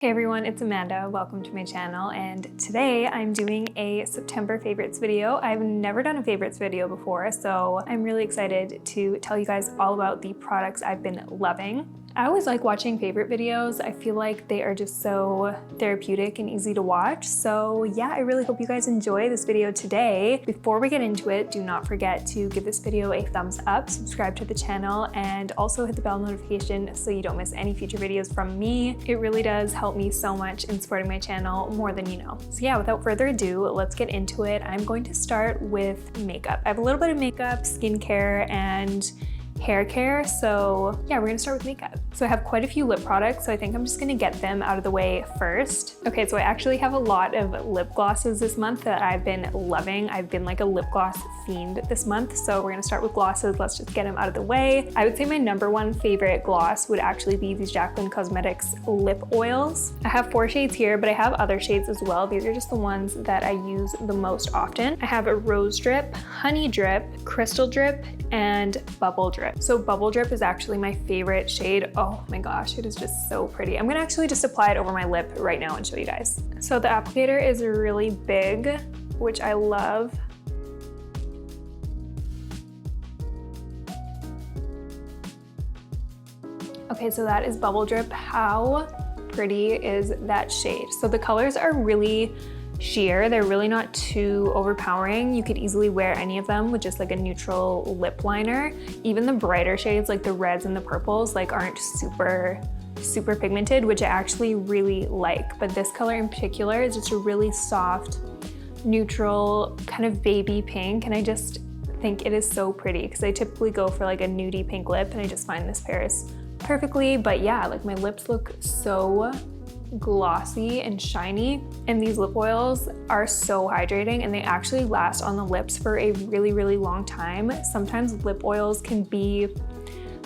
Hey everyone, it's Amanda. Welcome to my channel, and today I'm doing a September favorites video. I've never done a favorites video before, so I'm really excited to tell you guys all about the products I've been loving. I always like watching favorite videos. I feel like they are just so therapeutic and easy to watch. So yeah, I really hope you guys enjoy this video today. Before we get into it, do not forget to give this video a thumbs up, subscribe to the channel, and also hit the bell notification so you don't miss any future videos from me. It really does help me so much in supporting my channel more than you know. So yeah, without further ado, let's get into it. I'm going to start with makeup. I have a little bit of makeup, skincare, and hair care, so yeah, we're gonna start with makeup. So I have quite a few lip products, so I think I'm just gonna get them out of the way first. Okay, so I actually have a lot of lip glosses this month that I've been loving. I've been like a lip gloss fiend this month, so we're gonna start with glosses. Let's just get them out of the way. I would say my #1 favorite gloss would actually be these Jaclyn Cosmetics lip oils. I have 4 shades here, but I have other shades as well. These are just the ones that I use the most often. I have a Rose Drip, Honey Drip, Crystal Drip, and Bubble Drip. So Bubble Drip is actually my favorite shade. Oh my gosh, it is just so pretty. I'm gonna actually just apply it over my lip right now and show you guys. So the applicator is really big, which I love. Okay, so that is Bubble Drip. How pretty is that shade? So the colors are really sheer. They're really not too overpowering. You could easily wear any of them with just like a neutral lip liner. Even the brighter shades like the reds and the purples like aren't super pigmented, which I actually really like. But this color in particular is just a really soft, neutral, kind of baby pink, and I just think it is so pretty because I typically go for like a nudie pink lip, and I just find this pairs perfectly. But yeah, like my lips look so glossy and shiny, and these lip oils are so hydrating, and they actually last on the lips for a really long time. Sometimes lip oils can be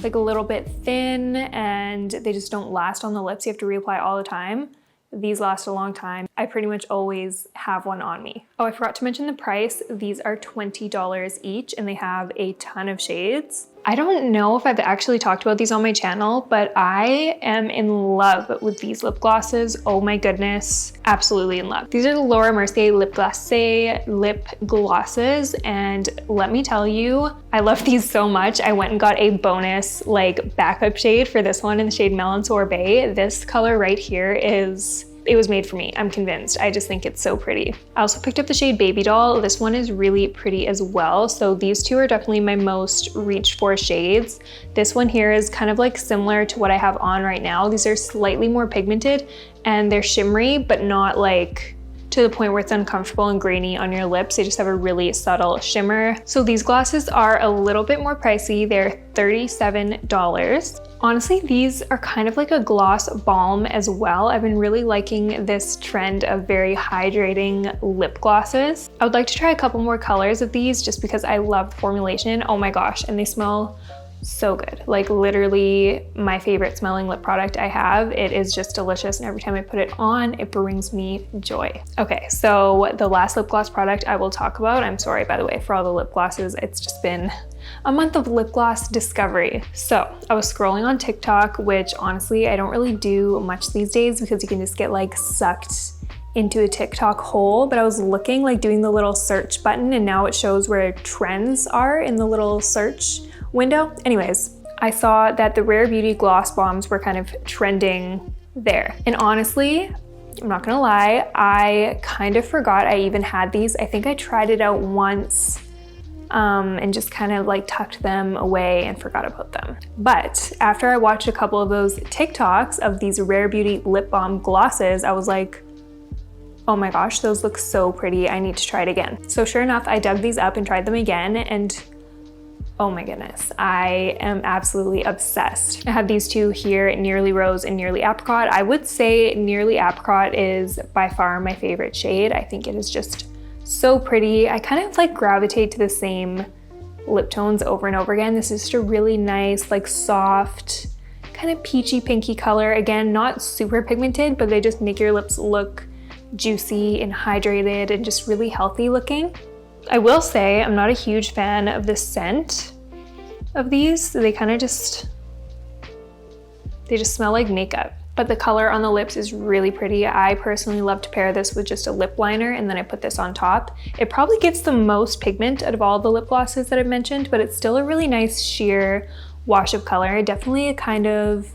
like a little bit thin and they just don't last on the lips. You have to reapply all the time. These last a long time. I pretty much always have one on me. Oh, I forgot to mention the price. These are $20 each, and they have a ton of shades. I don't know if I've actually talked about these on my channel, but I am in love with these lip glosses. Oh my goodness, absolutely in love. These are the Laura Mercier Lip Glacé lip glosses, and let me tell you, I love these so much. I went and got a bonus like backup shade for this one in the shade Melon Sorbet. This color right here it was made for me, I'm convinced. I just think it's so pretty. I also picked up the shade Baby Doll. This one is really pretty as well. So these two are definitely my most reached for shades. This one here is kind of like similar to what I have on right now. These are slightly more pigmented and they're shimmery, but not like to the point where it's uncomfortable and grainy on your lips. They just have a really subtle shimmer. So these glosses are a little bit more pricey. They're $37. Honestly, these are kind of like a gloss balm as well. I've been really liking this trend of very hydrating lip glosses. I would like to try a couple more colors of these just because I love the formulation. Oh my gosh, and they smell so good. Like literally my favorite smelling lip product I have. It is just delicious, and every time I put it on, it brings me joy. Okay, so the last lip gloss product I will talk about, I'm sorry by the way for all the lip glosses, it's just been a month of lip gloss discovery. So I was scrolling on TikTok, which honestly I don't really do much these days because you can just get like sucked into a TikTok hole, but I was looking, like doing the little search button, and now it shows where trends are in the little search window. Anyways, I saw that the Rare Beauty gloss bombs were kind of trending there. And honestly, I'm not gonna lie, I kind of forgot I even had these. I think I tried it out once and just kind of like tucked them away and forgot about them. But after I watched a couple of those TikToks of these Rare Beauty lip balm glosses, I was like, oh my gosh, those look so pretty. I need to try it again. So sure enough, I dug these up and tried them again, and oh my goodness, I am absolutely obsessed. I have these two here, Nearly Rose and Nearly Apricot. I would say Nearly Apricot is by far my favorite shade. I think it is just so pretty. I kind of like gravitate to the same lip tones over and over again. This is just a really nice, like soft, kind of peachy pinky color. Again, not super pigmented, but they just make your lips look juicy and hydrated and just really healthy looking. I will say I'm not a huge fan of the scent of these. They kind of just, they just smell like makeup. but the color on the lips is really pretty. I personally love to pair this with just a lip liner and then I put this on top. It probably gives the most pigment out of all the lip glosses that I've mentioned, but it's still a really nice sheer wash of color. Definitely a kind of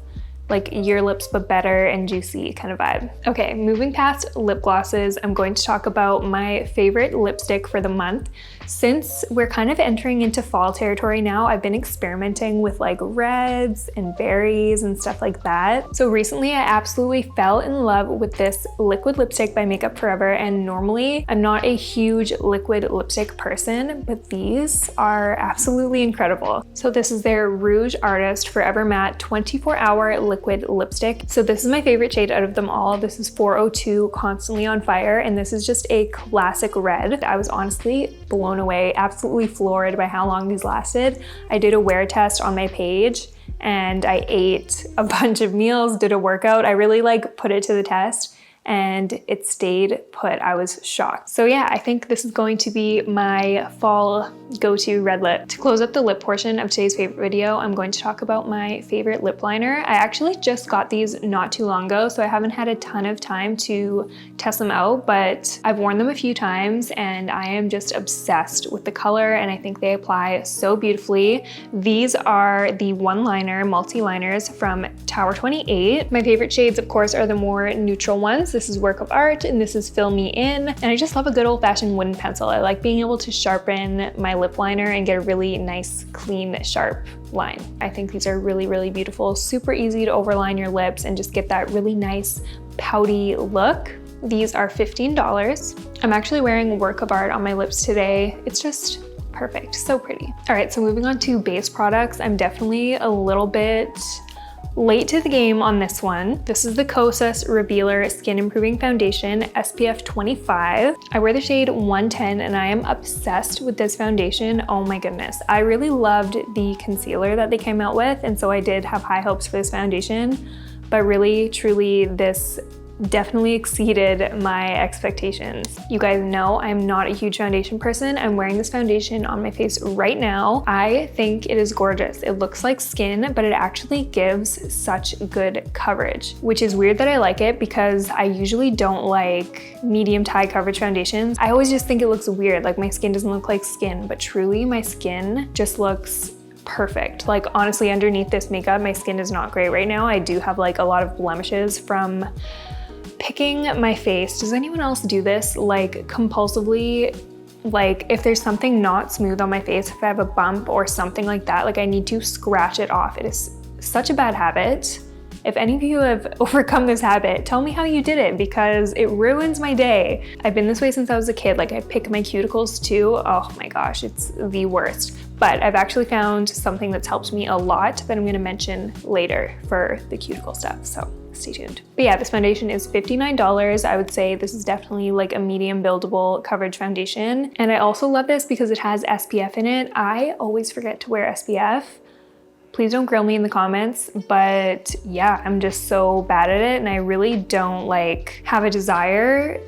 like your lips but better and juicy kind of vibe. Okay, moving past lip glosses, I'm going to talk about my favorite lipstick for the month. Since we're kind of entering into fall territory now, I've been experimenting with like reds and berries and stuff like that. So recently I absolutely fell in love with this liquid lipstick by Makeup Forever, and normally I'm not a huge liquid lipstick person, but these are absolutely incredible. So this is their Rouge Artist Forever Matte 24-hour liquid lipstick. So this is my favorite shade out of them all. This is 402 Constantly on Fire, and this is just a classic red. I was honestly blown away, absolutely floored by how long these lasted. I did a wear test on my page and I ate a bunch of meals, did a workout. I really like put it to the test and it stayed put. I was shocked. So yeah, I think this is going to be my fall go-to red lip. To close up the lip portion of today's favorite video, I'm going to talk about my favorite lip liner. I actually just got these not too long ago, so I haven't had a ton of time to test them out, but I've worn them a few times and I am just obsessed with the color and I think they apply so beautifully. These are the one liner multi-liners from Tower 28. My favorite shades, of course, are the more neutral ones. This is Work of Art and this is Fill Me In. And I just love a good old-fashioned wooden pencil. I like being able to sharpen my lip liner and get a really nice, clean, sharp line. I think these are really, really beautiful. Super easy to overline your lips and just get that really nice, pouty look. These are $15. I'm actually wearing Work of Art on my lips today. It's just perfect, so pretty. All right, so moving on to base products, I'm definitely a little bit late to the game on this one. This is the Kosas Revealer Skin Improving Foundation, SPF 25. I wear the shade 110 and I am obsessed with this foundation. Oh my goodness. I really loved the concealer that they came out with, and so I did have high hopes for this foundation, but really, truly, this definitely exceeded my expectations. You guys know I'm not a huge foundation person. I'm wearing this foundation on my face right now. I think it is gorgeous. It looks like skin, but it actually gives such good coverage, which is weird that I like it because I usually don't like medium to high coverage foundations. I always just think it looks weird, like my skin doesn't look like skin, but truly my skin just looks perfect. Like honestly, underneath this makeup, my skin is not great right now. I do have like a lot of blemishes from picking my face. Does anyone else do this? Like compulsively, like if there's something not smooth on my face, if I have a bump or something like that, like I need to scratch it off. It is such a bad habit. If any of you have overcome this habit, tell me how you did it because it ruins my day. I've been this way since I was a kid. Like I pick my cuticles too. Oh my gosh, it's the worst. But I've actually found something that's helped me a lot that I'm gonna mention later for the cuticle stuff, so stay tuned. But yeah, this foundation is $59. I would say this is definitely like a medium buildable coverage foundation. And I also love this because it has SPF in it. I always forget to wear SPF. Please don't grill me in the comments, but yeah, I'm just so bad at it and I really don't like have a desire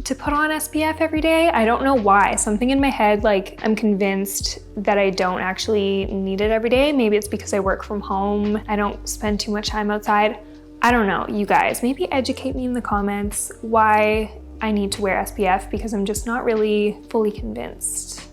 to put on SPF every day. I don't know why. Something in my head, like I'm convinced that I don't actually need it every day. Maybe it's because I work from home. I don't spend too much time outside. I don't know, you guys, maybe educate me in the comments why I need to wear SPF because I'm just not really fully convinced.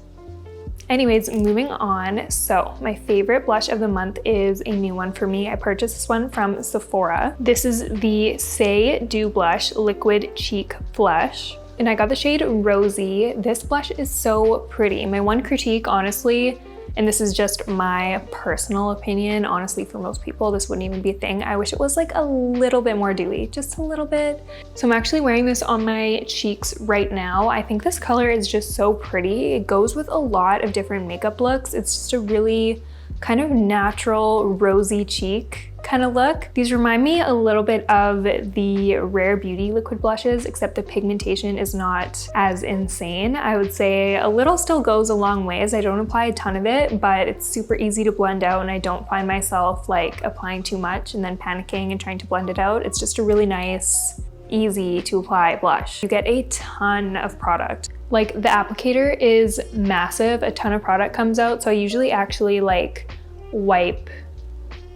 Anyways, moving on. So my favorite blush of the month is a new one for me. I purchased this one from Sephora. This is the Say Dew Blush Liquid Cheek Blush. And I got the shade Rosy. This blush is so pretty. My one critique, honestly, and this is just my personal opinion, honestly, for most people, this wouldn't even be a thing. I wish it was like a little bit more dewy, just a little bit. So I'm actually wearing this on my cheeks right now. I think this color is just so pretty. It goes with a lot of different makeup looks. It's just a really kind of natural rosy cheek kind of look. These remind me a little bit of the Rare Beauty liquid blushes, except the pigmentation is not as insane. I would say a little still goes a long ways. I don't apply a ton of it, but it's super easy to blend out and I don't find myself like applying too much and then panicking and trying to blend it out. It's just a really nice, easy to apply blush. You get a ton of product. Like the applicator is massive, a ton of product comes out, so I usually actually like wipe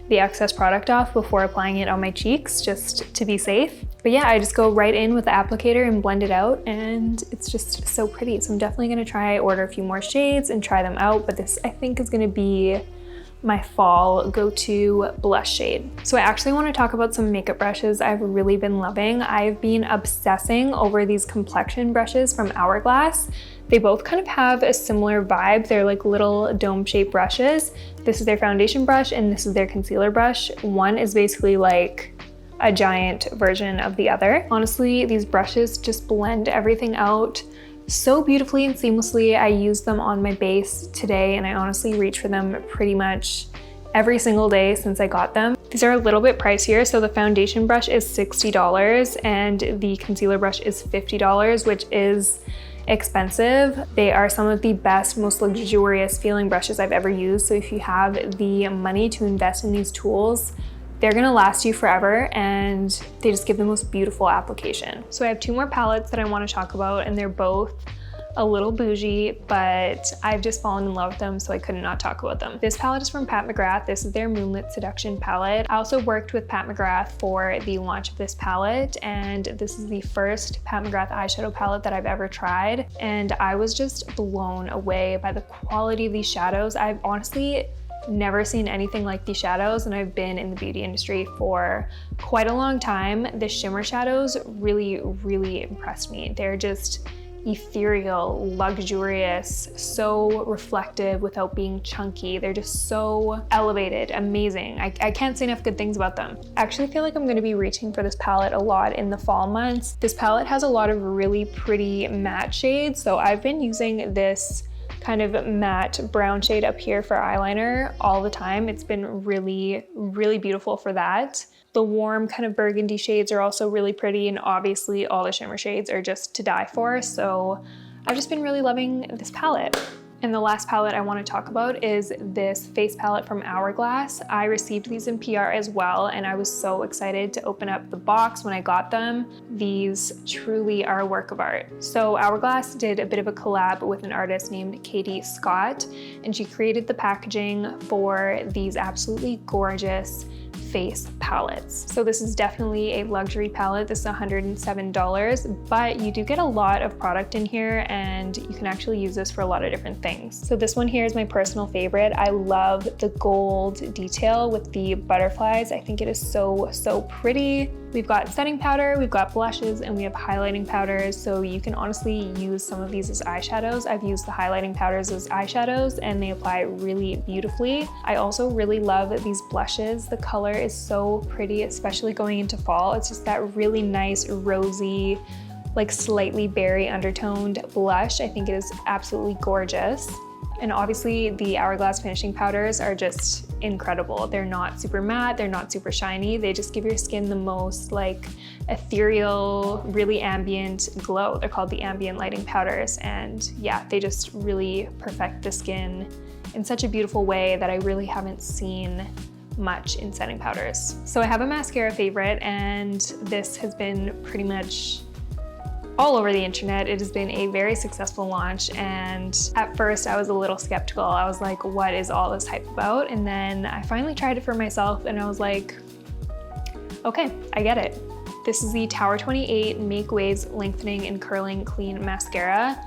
the excess product off before applying it on my cheeks, just to be safe. But yeah, I just go right in with the applicator and blend it out, and it's just so pretty. So I'm definitely gonna order a few more shades and try them out, but this I think is gonna be my fall go-to blush shade. So I actually want to talk about some makeup brushes I've really been loving. I've been obsessing over these complexion brushes from Hourglass. They both kind of have a similar vibe. They're like little dome-shaped brushes. This is their foundation brush and this is their concealer brush. One is basically like a giant version of the other. Honestly, these brushes just blend everything out so beautifully and seamlessly. I used them on my base today and I honestly reach for them pretty much every single day since I got them. These are a little bit pricier, so the foundation brush is $60 and the concealer brush is $50, which is expensive. They are some of the best, most luxurious feeling brushes I've ever used, so if you have the money to invest in these tools, they're gonna last you forever and they just give the most beautiful application. So I have two more palettes that I wanna talk about and they're both a little bougie, but I've just fallen in love with them, so I could not talk about them. This palette is from PatMcGrath. This is their Moonlit Seduction palette. I also worked with PatMcGrath for the launch of this palette, and this is the first PatMcGrath eyeshadow palette that I've ever tried, and I was just blown away by the quality of these shadows. I've honestly never seen anything like these shadows, and I've been in the beauty industry for quite a long time. The shimmer shadows really, really impressed me. They're just ethereal, luxurious, so reflective without being chunky. They're just so elevated, amazing. I can't say enough good things about them. I actually feel like I'm going to be reaching for this palette a lot in the fall months. This palette has a lot of really pretty matte shades, so I've been using this kind of matte brown shade up here for eyeliner all the time. It's been really, really beautiful for that. The warm kind of burgundy shades are also really pretty, and obviously all the shimmer shades are just to die for. So I've just been really loving this palette. And the last palette I want to talk about is this face palette from Hourglass. I received these in PR as well, and I was so excited to open up the box when I got them. These truly are a work of art. So Hourglass did a bit of a collab with an artist named Katie Scott, and she created the packaging for these absolutely gorgeous face palettes. So this is definitely a luxury palette. This is $107, but you do get a lot of product in here and you can actually use this for a lot of different things. So this one here is my personal favorite. I love the gold detail with the butterflies. I think it is so, so pretty. We've got setting powder, we've got blushes, and we have highlighting powders. So you can honestly use some of these as eyeshadows. I've used the highlighting powders as eyeshadows and they apply really beautifully. I also really love these blushes. The color is so pretty, especially going into fall. It's just that really nice rosy, like slightly berry undertoned blush. I think it is absolutely gorgeous. And obviously the Hourglass finishing powders are just incredible. They're not super matte, they're not super shiny. They just give your skin the most like ethereal, really ambient glow. They're called the ambient lighting powders. And yeah, they just really perfect the skin in such a beautiful way that I really haven't seen much in setting powders. So I have a mascara favorite, and this has been pretty much all over the internet. It has been a very successful launch, and at first I was a little skeptical. I was like, what is all this hype about? And then I finally tried it for myself and I was like, okay, I get it. This is the Tower 28 Make Waves Lengthening and Curling Clean Mascara.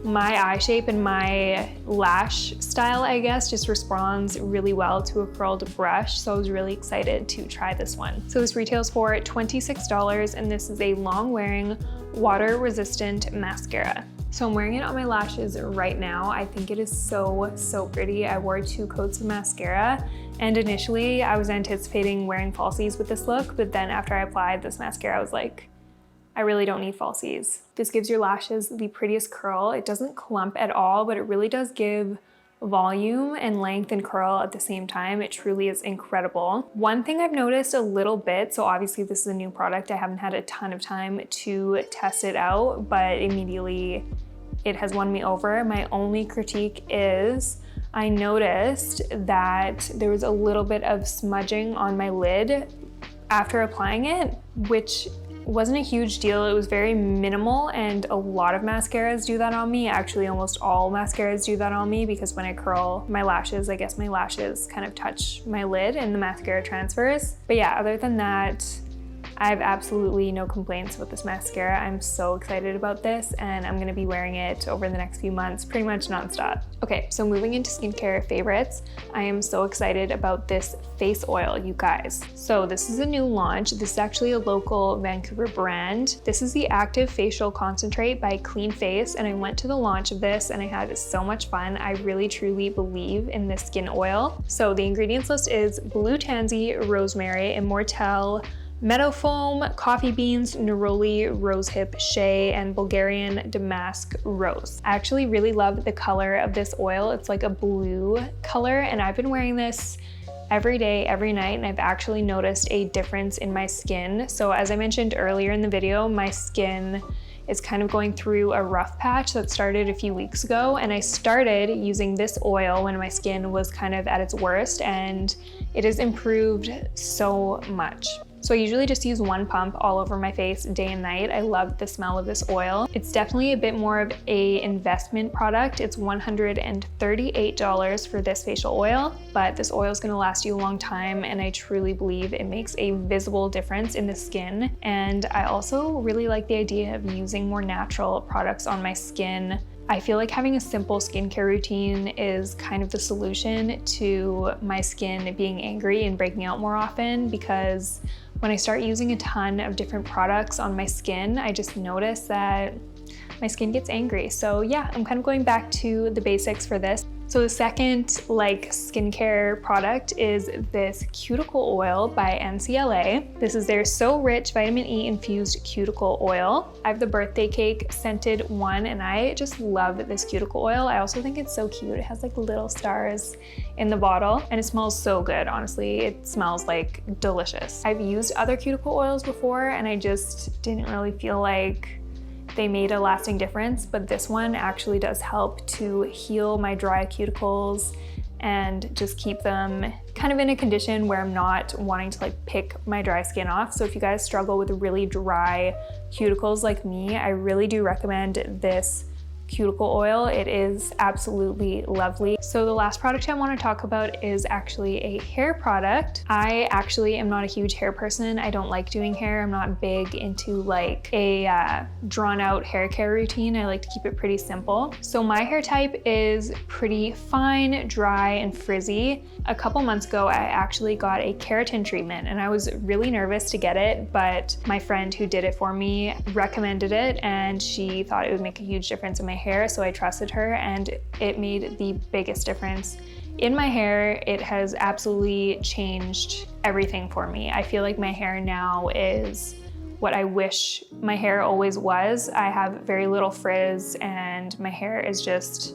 My eye shape and my lash style, I guess, just responds really well to a curled brush, so I was really excited to try this one. So this retails for $26, and this is a long-wearing, water-resistant mascara. So I'm wearing it on my lashes right now. I think it is so, so pretty. I wore 2 coats of mascara, and initially I was anticipating wearing falsies with this look, but then after I applied this mascara, I was like, I really don't need falsies. This gives your lashes the prettiest curl. It doesn't clump at all, but it really does give volume and length and curl at the same time. It truly is incredible. One thing I've noticed a little bit, so obviously this is a new product, I haven't had a ton of time to test it out, but immediately it has won me over. My only critique is I noticed that there was a little bit of smudging on my lid after applying it, which wasn't a huge deal. It was very minimal, and a lot of mascaras do that on me. Actually, almost all mascaras do that on me, because when I curl my lashes, I guess my lashes kind of touch my lid and the mascara transfers. But yeah, other than that, I have absolutely no complaints with this mascara. I'm so excited about this, and I'm gonna be wearing it over the next few months, pretty much nonstop. Okay, so moving into skincare favorites, I am so excited about this face oil, you guys. So this is a new launch. This is actually a local Vancouver brand. This is the Active Facial Concentrate by Clean Face, and I went to the launch of this and I had so much fun. I really truly believe in this skin oil. So the ingredients list is blue tansy, rosemary, immortelle, meadow foam, coffee beans, neroli, rosehip, shea, and Bulgarian damask rose. I actually really love the color of this oil. It's like a blue color, and I've been wearing this every day, every night, and I've actually noticed a difference in my skin. So as I mentioned earlier in the video, my skin is kind of going through a rough patch that started a few weeks ago, and I started using this oil when my skin was kind of at its worst, and it has improved so much. So I usually just use one pump all over my face day and night. I love the smell of this oil. It's definitely a bit more of an investment product. It's $138 for this facial oil, but this oil is gonna last you a long time, and I truly believe it makes a visible difference in the skin. And I also really like the idea of using more natural products on my skin. I feel like having a simple skincare routine is kind of the solution to my skin being angry and breaking out more often, because when I start using a ton of different products on my skin, I just notice that my skin gets angry. So yeah, I'm kind of going back to the basics for this. So the second skincare product is this cuticle oil by NCLA. This is their So Rich Vitamin E infused cuticle oil. I have the birthday cake scented one, and I just love this cuticle oil. I also think it's so cute. It has like little stars in the bottle, and it smells so good. Honestly, it smells like delicious. I've used other cuticle oils before, and I just didn't really feel like they made a lasting difference, but this one actually does help to heal my dry cuticles and just keep them kind of in a condition where I'm not wanting to like pick my dry skin off. So if you guys struggle with really dry cuticles like me, I really do recommend this cuticle oil. It is absolutely lovely. So the last product I want to talk about is actually a hair product. I actually am not a huge hair person. I don't like doing hair. I'm not big into like a drawn out hair care routine. I like to keep it pretty simple. So my hair type is pretty fine, dry, and frizzy. A couple months ago, I actually got a keratin treatment, and I was really nervous to get it, but my friend who did it for me recommended it, and she thought it would make a huge difference in my hair, so I trusted her, and it made the biggest difference in my hair. It has absolutely changed everything for me. I feel like my hair now is what I wish my hair always was. I have very little frizz, and my hair is just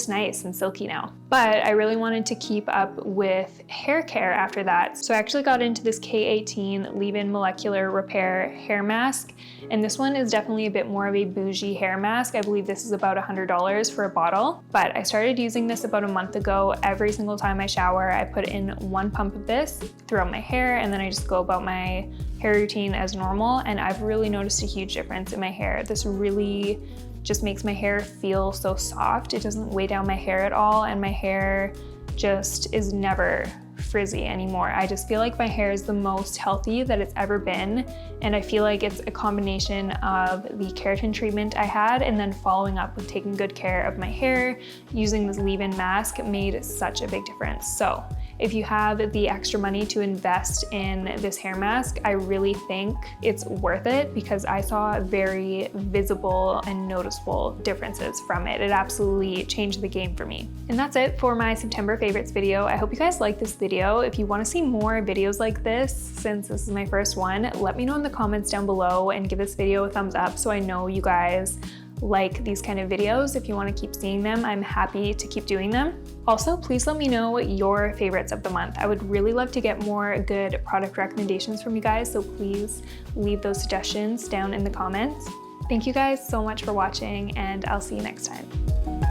nice and silky now. But I really wanted to keep up with hair care after that. So I actually got into this K18 Leave-In Molecular Repair hair mask. And this one is definitely a bit more of a bougie hair mask. I believe this is about $100 for a bottle. But I started using this about a month ago. Every single time I shower, I put in one pump of this throughout my hair, and then I just go about my hair routine as normal. And I've really noticed a huge difference in my hair. This really just makes my hair feel so soft. It doesn't weigh down my hair at all, and my hair just is never frizzy anymore. I just feel like my hair is the most healthy that it's ever been, and I feel like it's a combination of the keratin treatment I had and then following up with taking good care of my hair. Using this leave-in mask made such a big difference. So if you have the extra money to invest in this hair mask, I really think it's worth it, because I saw very visible and noticeable differences from it. It absolutely changed the game for me. And that's it for my September favorites video. I hope you guys liked this video. If you want to see more videos like this, since this is my first one, let me know in the comments down below and give this video a thumbs up so I know you guys like these kind of videos. If you want to keep seeing them, I'm happy to keep doing them. Also, please let me know your favorites of the month. I would really love to get more good product recommendations from you guys, so please leave those suggestions down in the comments. Thank you guys so much for watching, and I'll see you next time.